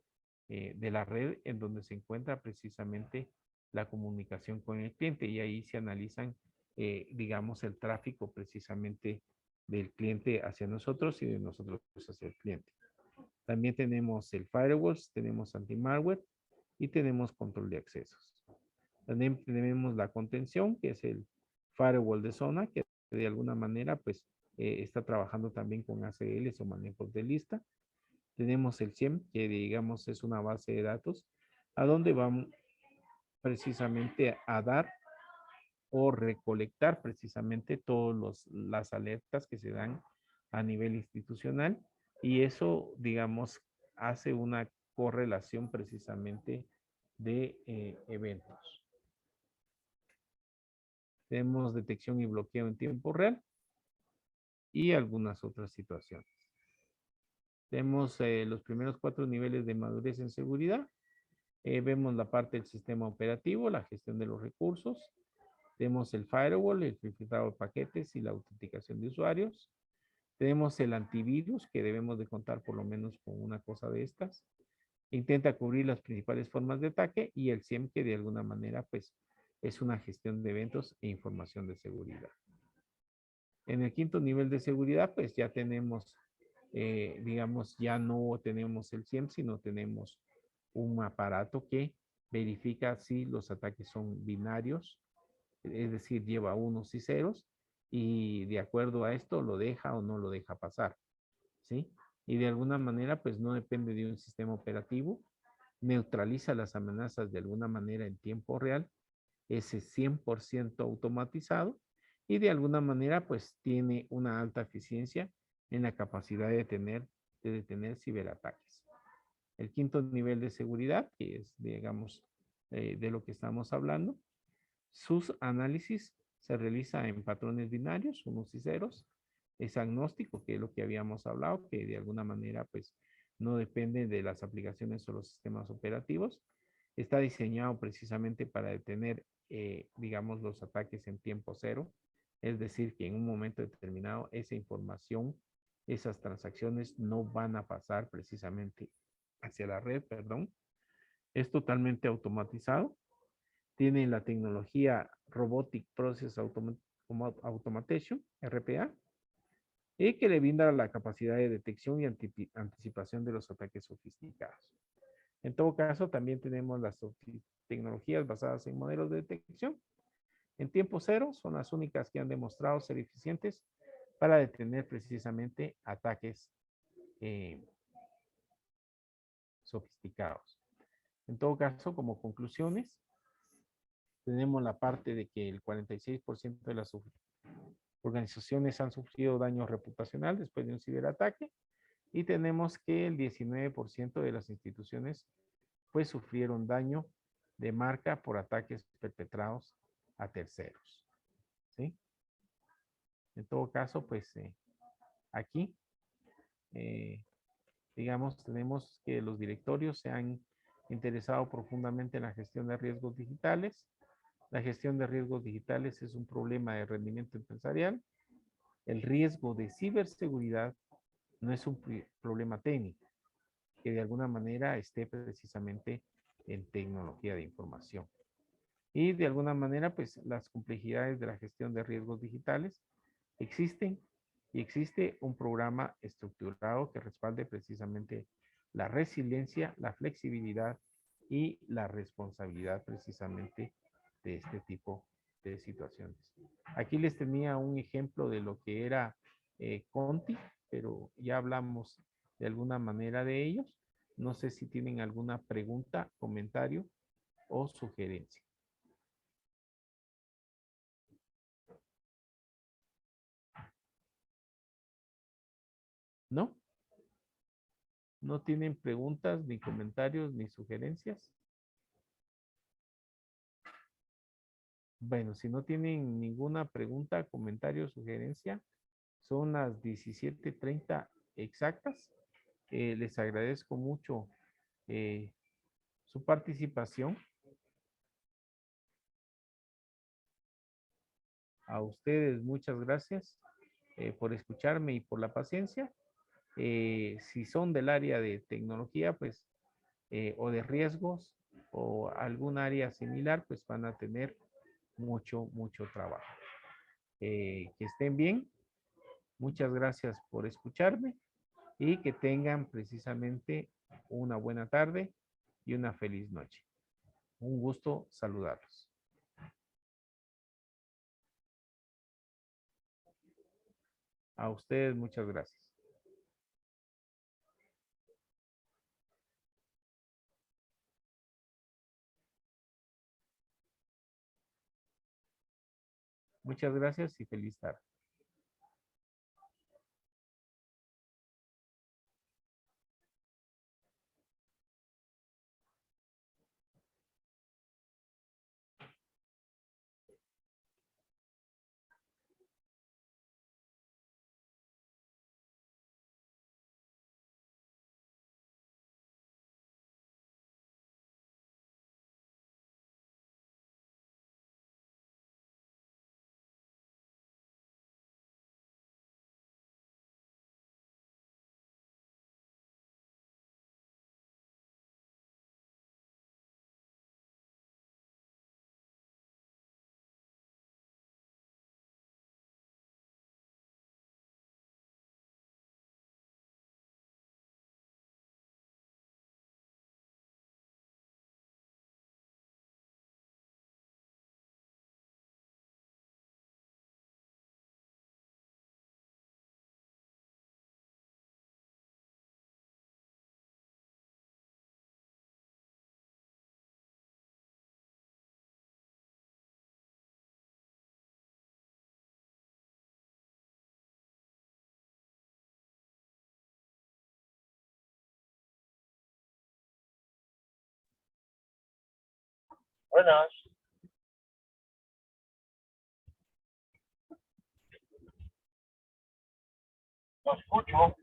de la red en donde se encuentra precisamente la comunicación con el cliente y ahí se analizan, digamos, el tráfico precisamente del cliente hacia nosotros y de nosotros hacia el cliente. También tenemos el firewalls, tenemos anti-malware y tenemos control de accesos. También tenemos la contención, que es el firewall de zona, que de alguna manera pues está trabajando también con ACLs o manejos de lista. Tenemos el SIEM, que digamos es una base de datos, a donde vamos precisamente a dar o recolectar precisamente todas las alertas que se dan a nivel institucional y eso, digamos, hace una correlación precisamente de eventos. Tenemos detección y bloqueo en tiempo real y algunas otras situaciones. Tenemos los primeros 4 niveles de madurez en seguridad. Vemos la parte del sistema operativo, la gestión de los recursos. Tenemos el firewall, el filtrado de paquetes y la autenticación de usuarios. Tenemos el antivirus, que debemos de contar por lo menos con una cosa de estas. Intenta cubrir las principales formas de ataque y el SIEM, que de alguna manera pues es una gestión de eventos e información de seguridad. En el 5º nivel de seguridad pues ya tenemos, digamos, ya no tenemos el SIEM, sino tenemos un aparato que verifica si los ataques son binarios, es decir, lleva unos y ceros, y de acuerdo a esto lo deja o no lo deja pasar, ¿sí? Y de alguna manera, pues no depende de un sistema operativo, neutraliza las amenazas de alguna manera en tiempo real, es 100% automatizado y de alguna manera, pues tiene una alta eficiencia en la capacidad de detener ciberataques. El 5º nivel de seguridad, que es, digamos, de lo que estamos hablando, sus análisis se realiza en patrones binarios, unos y ceros. Es agnóstico, que es lo que habíamos hablado, que de alguna manera pues no depende de las aplicaciones o los sistemas operativos. Está diseñado precisamente para detener, digamos, los ataques en tiempo cero. Es decir, que en un momento determinado esa información, esas transacciones no van a pasar precisamente hacia la red, perdón. Es totalmente automatizado. Tiene la tecnología Robotic Process Automation, RPA. y que le brinda la capacidad de detección y anticipación de los ataques sofisticados. En todo caso, también tenemos las tecnologías basadas en modelos de detección. En tiempo cero son las únicas que han demostrado ser eficientes para detener precisamente ataques sofisticados. En todo caso, como conclusiones, tenemos la parte de que el 46% de las organizaciones han sufrido daño reputacional después de un ciberataque y tenemos que el 19% de las instituciones pues sufrieron daño de marca por ataques perpetrados a terceros. ¿Sí? En todo caso, pues aquí, digamos, tenemos que los directorios se han interesado profundamente en la gestión de riesgos digitales. La gestión de riesgos digitales es un problema de rendimiento empresarial. El riesgo de ciberseguridad no es un problema técnico, que de alguna manera esté precisamente en tecnología de información. Y de alguna manera, pues las complejidades de la gestión de riesgos digitales existen y existe un programa estructurado que respalde precisamente la resiliencia, la flexibilidad y la responsabilidad precisamente de este tipo de situaciones. Aquí les tenía un ejemplo de lo que era Conti, pero ya hablamos de alguna manera de ellos. No sé si tienen alguna pregunta, comentario o sugerencia. ¿No? ¿No tienen preguntas, ni comentarios, ni sugerencias? Bueno, si no tienen ninguna pregunta, comentario, sugerencia, son las 17:30 exactas. Les agradezco mucho su participación. A ustedes muchas gracias por escucharme y por la paciencia. Si son del área de tecnología, pues, o de riesgos o algún área similar, pues van a tener mucho trabajo. Que estén bien. Muchas gracias por escucharme y que tengan precisamente una buena tarde y una feliz noche. Un gusto saludarlos. A ustedes muchas gracias. Muchas gracias y feliz tarde. Buenas, lo escucho.